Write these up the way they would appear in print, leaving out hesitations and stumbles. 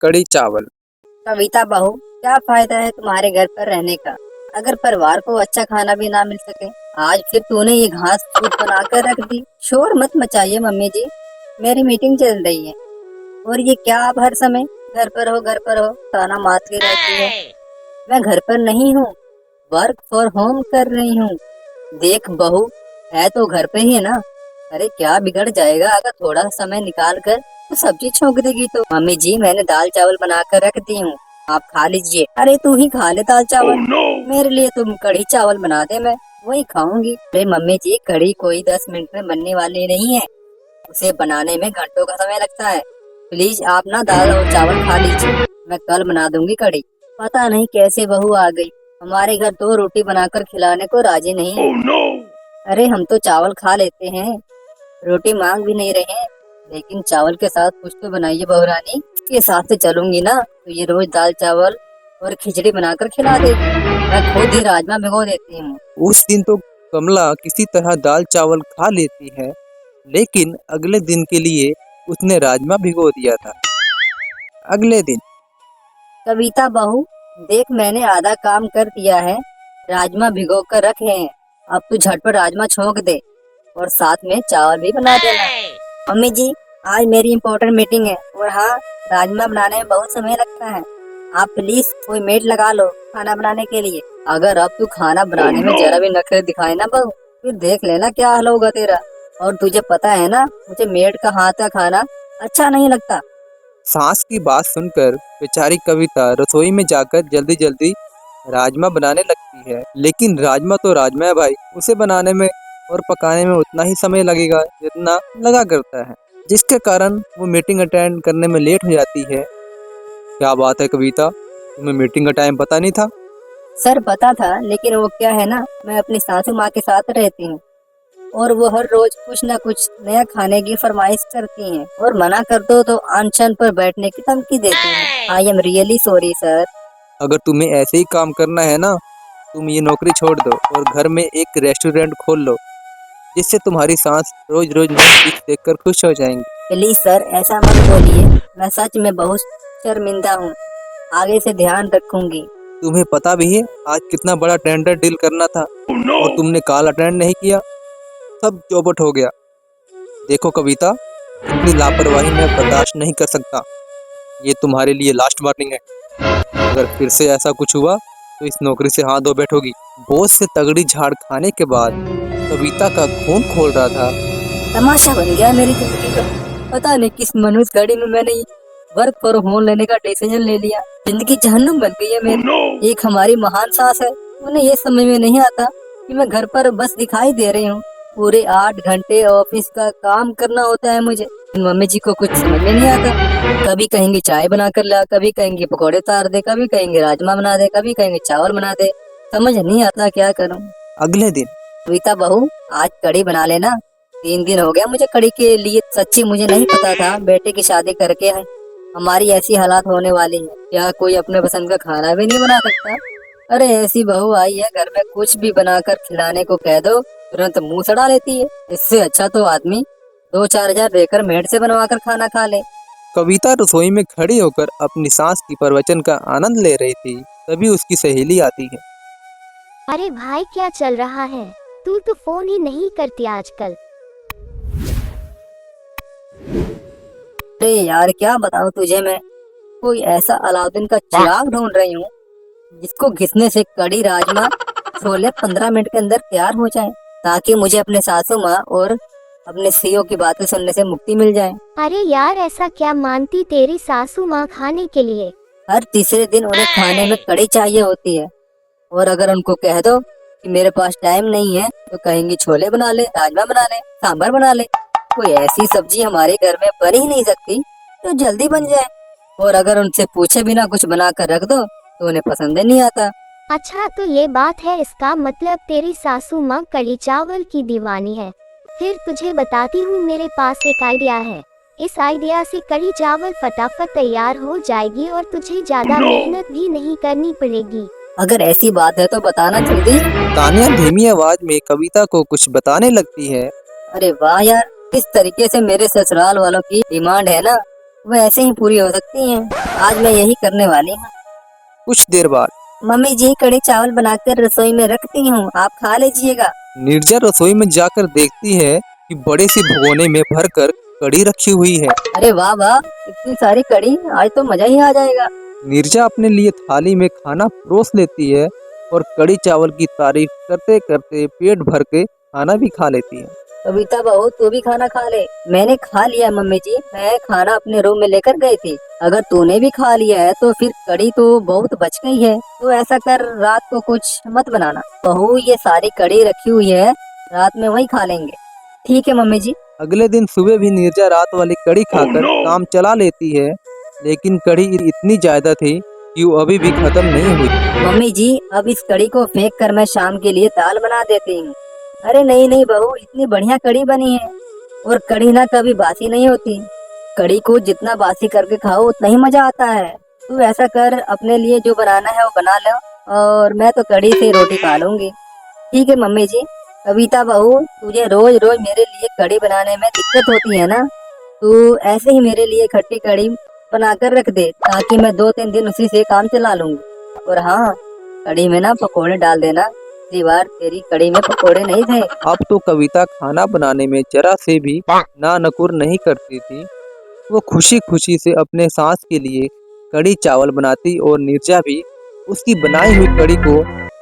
कड़ी चावल। कविता बहू, क्या फायदा है तुम्हारे घर पर रहने का अगर परिवार को अच्छा खाना भी ना मिल सके। आज फिर तूने ये घास फूस बना कर रख दी। शोर मत मचाइए मम्मी जी, मेरी मीटिंग चल रही है। और ये क्या आप हर समय घर पर हो ताना मारती रहती है। मैं घर पर नहीं हूँ, वर्क फॉर होम कर रही हूँ। देख बहू, है तो घर पे ही है ना। अरे क्या बिगड़ जाएगा अगर थोड़ा समय निकाल कर तो सब्जी छोंक देगी तो। मम्मी जी, मैंने दाल चावल बना कर रख दी हूँ, आप खा लीजिए। अरे तू ही खा ले दाल चावल। मेरे लिए तुम कढ़ी चावल बना दे, मैं वही खाऊंगी। अरे मम्मी जी, कढ़ी कोई 10 मिनट में बनने वाली नहीं है, उसे बनाने में घंटों का समय लगता है। प्लीज आप ना दाल और चावल खा लीजिए, मैं कल बना दूंगी कढ़ी। पता नहीं कैसे बहू आ गई, हमारे घर तो रोटी बनाकर खिलाने को राजी नहीं है। अरे हम तो चावल खा लेते हैं, रोटी मांग भी नहीं रहे हैं, लेकिन चावल के साथ कुछ तो बनाइए बहू रानी। के साथ से चलूंगी ना तो ये रोज दाल चावल और खिचड़ी बनाकर खिला देगी। मैं खुद ही राजमा भिगो देती हूँ। उस दिन तो कमला किसी तरह दाल चावल खा लेती है, लेकिन अगले दिन के लिए उसने राजमा भिगो दिया था। अगले दिन कविता बहू, देख मैंने आधा काम कर दिया है, राजमा भिगो कर रखे हैं। अब तू झटपट राजमा छोंक दे और साथ में चावल भी बना देना। मम्मी जी, आज मेरी इम्पोर्टेंट मीटिंग है और हाँ, राजमा बनाने में बहुत समय लगता है। आप प्लीज कोई मेड लगा लो खाना बनाने के लिए। अगर अब तू खाना बनाने में जरा भी नखरे दिखाए ना बहू, फिर देख लेना क्या हाल होगा तेरा। और तुझे पता है ना, मुझे मेड का हाथ का खाना अच्छा नहीं लगता। सास की बात सुनकर बेचारी कविता रसोई में जाकर जल्दी जल्दी राजमा बनाने लगती है। लेकिन राजमा तो राजमा है भाई, उसे बनाने में और पकाने में उतना ही समय लगेगा जितना लगा करता है, जिसके कारण वो मीटिंग अटेंड करने में लेट हो जाती है। क्या बात है कविता, तुम्हें मीटिंग का टाइम पता नहीं था? सर पता था, लेकिन वो क्या है ना, मैं अपनी सासू माँ के साथ रहती हूँ और वो हर रोज कुछ न कुछ नया खाने की फरमाइश करती हैं और मना कर दो तो अनशन पर बैठने की धमकी देती हैं। I am really sorry sir. अगर तुम्हें ऐसे ही काम करना है ना, तुम ये नौकरी छोड़ दो और घर में एक रेस्टोरेंट खोल लो, जिससे तुम्हारी सांस रोज रोज नई डिश देखकर खुश हो जाएंगी। प्लीज सर ऐसा मत बोलिए, मैं सच में बहुत शर्मिंदा हूँ, आगे से ध्यान रखूंगी। तुम्हें पता भी है आज कितना बड़ा टेंडर डील करना था और तुमने कॉल अटेंड नहीं किया, सब चौपट हो गया। देखो कविता, इतनी लापरवाही मैं बर्दाश्त नहीं कर सकता। ये तुम्हारे लिए लास्ट वार्निंग है। अगर फिर से ऐसा कुछ हुआ तो इस नौकरी से हाथ धो बैठोगी। बॉस से तगड़ी झाड़ खाने के बाद कविता का खून खोल रहा था। तमाशा बन गया मेरी जिंदगी का। पता नहीं किस मनुष्य घड़ी में मैंने वर्क फॉर होम लेने का डिसीजन ले लिया। जिंदगी जहन्नुम बन गई है मेरी। एक हमारी महान सास है, उन्हें ये समझ में नहीं आता कि मैं घर पर बस दिखाई दे रही हूँ। पूरे 8 घंटे ऑफिस का काम करना होता है मुझे। मम्मी जी को कुछ समझ में नहीं आता। कभी कहेंगे चाय बना कर ला, कभी कहेंगे पकौड़े उतार दे, कभी कहेंगे राजमा बना दे, कभी कहेंगे चावल बना दे। समझ नहीं आता क्या करूँ। अगले दिन कविता बहू, आज कढ़ी बना लेना। 3 दिन हो गया मुझे कढ़ी के लिए। सच्ची मुझे नहीं पता था बेटे की शादी करके हमारी ऐसी हालात होने वाली है। क्या कोई अपने पसंद का खाना भी नहीं बना सकता। अरे ऐसी बहू आई है घर में, कुछ भी बनाकर खिलाने को कह दो तुरंत मुंह सड़ा लेती है। इससे अच्छा तो आदमी 2-4 हजार देकर मेड से बनवा कर खाना खा ले। कविता रसोई में खड़ी होकर अपनी सांस की प्रवचन का आनंद ले रही थी, तभी उसकी सहेली आती है। अरे भाई क्या चल रहा है, तू तो फोन ही नहीं करती आजकल। अरे यार क्या बताऊं तुझे, मैं कोई ऐसा अलाउद्दीन का चिराग ढूंढ रही हूँ जिसको घिसने से कड़ी राजमा छोले 15 मिनट के अंदर तैयार हो जाए, ताकि मुझे अपने सासू माँ और अपने सीओ की बातें सुनने से मुक्ति मिल जाए। अरे यार ऐसा क्या मानती तेरी सासू माँ खाने के लिए? हर तीसरे दिन उन्हें खाने में कड़ी चाहिए होती है, और अगर उनको कह दो कि मेरे पास टाइम नहीं है तो कहेंगी छोले बना ले, राजमा बना ले, सांभर बना ले। कोई ऐसी सब्जी हमारे घर में बन ही नहीं सकती जो जल्दी बन जाए, और अगर उनसे पूछे बिना कुछ बना कर रख दो तो उन्हें पसंद ही नहीं आता। अच्छा तो ये बात है, इसका मतलब तेरी सासू माँ कढ़ी चावल की दीवानी है। फिर तुझे बताती हूँ, मेरे पास एक आइडिया है। इस आइडिया से कढ़ी चावल फटाफट तैयार हो जाएगी और तुझे ज्यादा मेहनत भी नहीं करनी पड़ेगी। अगर ऐसी बात है तो बताना जल्दी। तानिया धीमी आवाज में कविता को कुछ बताने लगती है। अरे वाह यार, किस तरीके से मेरे ससुराल वालों की डिमांड है ना, वो ऐसे ही पूरी हो सकती हैं। आज मैं यही करने वाली हूँ। कुछ देर बाद मम्मी जी कड़ी चावल बनाकर रसोई में रखती हूँ, आप खा लीजिएगा। नीरजा रसोई में जाकर देखती है कि बड़े से भगोने में भरकर कड़ी रखी हुई है। अरे वाह वाह, इतनी सारी कड़ी, आज तो मजा ही आ जाएगा। नीरजा अपने लिए थाली में खाना परोस लेती है और कड़ी चावल की तारीफ करते करते पेट भर के खाना भी खा लेती है। कविता बहू तू भी खाना खा ले। मैंने खा लिया मम्मी जी, मैं खाना अपने रूम में लेकर गई थी। अगर तूने भी खा लिया है तो फिर कड़ी तो बहुत बच गई है। तो ऐसा कर, रात को कुछ मत बनाना। बहू ये सारी कड़ी रखी हुई है, रात में वही खा लेंगे। ठीक है मम्मी जी। अगले दिन सुबह भी नीरजा रात वाली कड़ी खाकर काम चला लेती है, लेकिन कड़ी इतनी ज्यादा थी कि वो अभी भी खत्म नहीं हुई। मम्मी जी अब इस कड़ी को फेंक कर मैं शाम के लिए दाल बना देती हूँ। अरे नहीं नहीं बहू, इतनी बढ़िया कड़ी बनी है और कड़ी ना कभी बासी नहीं होती। कड़ी को जितना बासी करके खाओ उतना ही मजा आता है। तू ऐसा कर, अपने लिए जो बनाना है वो बना लो और मैं तो कड़ी से रोटी खा लूंगी। ठीक है मम्मी जी। कविता बहू तुझे रोज रोज मेरे लिए कड़ी बनाने में दिक्कत होती है ना, तू ऐसे ही मेरे लिए खट्टी कड़ी बनाकर रख दे ताकि मैं 2-3 दिन उसी से काम चला लूंगी। और हाँ, कड़ी में ना पकोड़े डाल देना, पिछली बार तेरी कड़ी में पकोड़े नहीं थे। अब तो कविता खाना बनाने में जरा से भी ना नकुर नहीं करती थी। वो खुशी खुशी से अपने सास के लिए कड़ी चावल बनाती और नीरजा भी उसकी बनाई हुई कड़ी को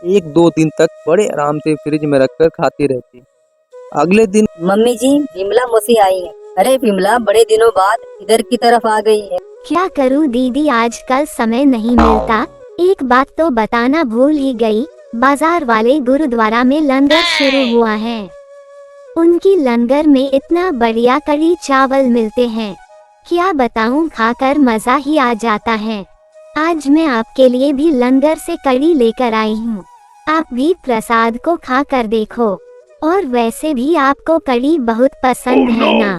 1-2 दिन तक बड़े आराम से फ्रिज में रखकर खाती रहती। अगले दिन मम्मी जी विमला मौसी आई है। अरे विमला बड़े दिनों बाद इधर की तरफ आ गई है। क्या करूं दीदी, आजकल समय नहीं मिलता। एक बात तो बताना भूल ही गई, बाजार वाले गुरुद्वारा में लंगर शुरू हुआ है। उनकी लंगर में इतना बढ़िया कड़ी चावल मिलते हैं, क्या बताऊं, खाकर मजा ही आ जाता है। आज मैं आपके लिए भी लंगर से कड़ी लेकर आई हूँ, आप भी प्रसाद को खा कर देखो। और वैसे भी आपको कड़ी बहुत पसंद है ना?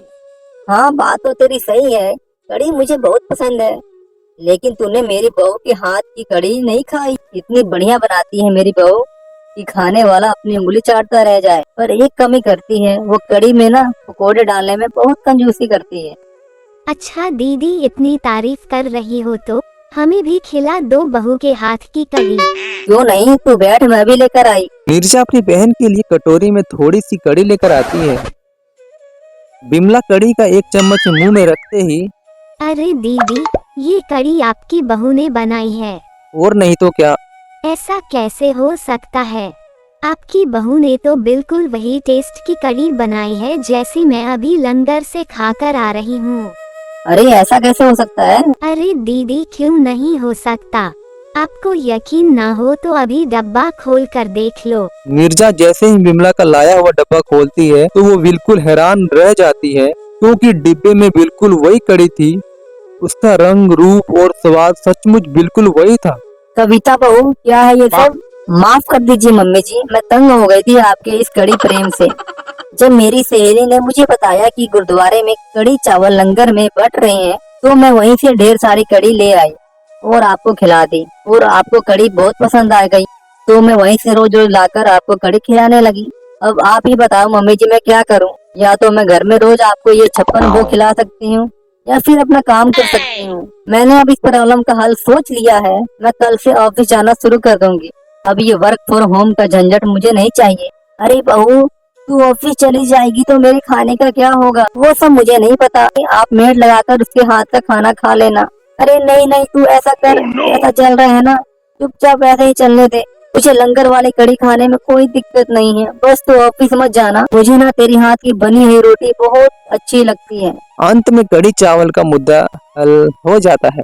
हाँ बात तो तेरी सही है, कड़ी मुझे बहुत पसंद है, लेकिन तूने मेरी बहू के हाथ की कड़ी नहीं खाई। इतनी बढ़िया बनाती है मेरी बहू कि खाने वाला अपनी उंगली चाटता रह जाए। पर एक कमी करती है, वो कड़ी में ना पकोड़े डालने में बहुत कंजूसी करती है। अच्छा दीदी, इतनी तारीफ कर रही हो तो हमें भी खिला दो बहू के हाथ की कड़ी। क्यों नहीं, तू बैठ, मैं भी लेकर आई। नीरजा अपनी बहन के लिए कटोरी में थोड़ी सी कड़ी लेकर आती है। बिमला कड़ी का एक चम्मच मुंह में रखते ही, अरे दीदी, ये कड़ी आपकी बहू ने बनाई है? और नहीं तो क्या, ऐसा कैसे हो सकता है? आपकी बहू ने तो बिल्कुल वही टेस्ट की कड़ी बनाई है जैसी मैं अभी लंगर से खाकर आ रही हूँ। अरे ऐसा कैसे हो सकता है? अरे दीदी, क्यों नहीं हो सकता? आपको यकीन ना हो तो अभी डब्बा खोल कर देख लो। नीरजा जैसे ही बिमला का लाया हुआ डब्बा खोलती है तो वो बिल्कुल हैरान रह जाती है, क्योंकि डिब्बे में बिल्कुल वही कड़ी थी। उसका रंग, रूप और स्वाद सचमुच बिल्कुल वही था। कविता बहू क्या है ये सब? माफ कर दीजिए मम्मी जी, मैं तंग हो गई थी आपके इस कड़ी प्रेम से। जब मेरी सहेली ने मुझे बताया कि गुरुद्वारे में कड़ी चावल लंगर में बट रहे हैं, तो मैं वहीं से ढेर सारी कड़ी ले आई और आपको खिला दी। और आपको कड़ी बहुत पसंद आ गई, तो मैं वहीं से रोज रोज लाकर आपको कड़ी खिलाने लगी। अब आप ही बताओ मम्मी जी, मैं क्या करूं? या तो मैं घर में रोज आपको ये 56 भोग खिला सकती हूँ या फिर अपना काम कर सकती हूँ। मैंने अब इस प्रॉब्लम का हल सोच लिया है, मैं कल से ऑफिस जाना शुरू कर दूंगी। अब ये वर्क फ्रॉम होम का झंझट मुझे नहीं चाहिए। अरे बहू, तू ऑफिस चली जाएगी तो मेरे खाने का क्या होगा? वो सब मुझे नहीं पता, आप मेड लगाकर उसके हाथ का खाना खा लेना। अरे नहीं नहीं, तू ऐसा कर, ऐसा चल रहा है ना, चुपचाप ऐसे ही चलने दे। मुझे लंगर वाली कड़ी खाने में कोई दिक्कत नहीं है, बस तू ऑफिस मत जाना। मुझे ना तेरी हाथ की बनी हुई रोटी बहुत अच्छी लगती है। अंत में कड़ी चावल का मुद्दा हल हो जाता है।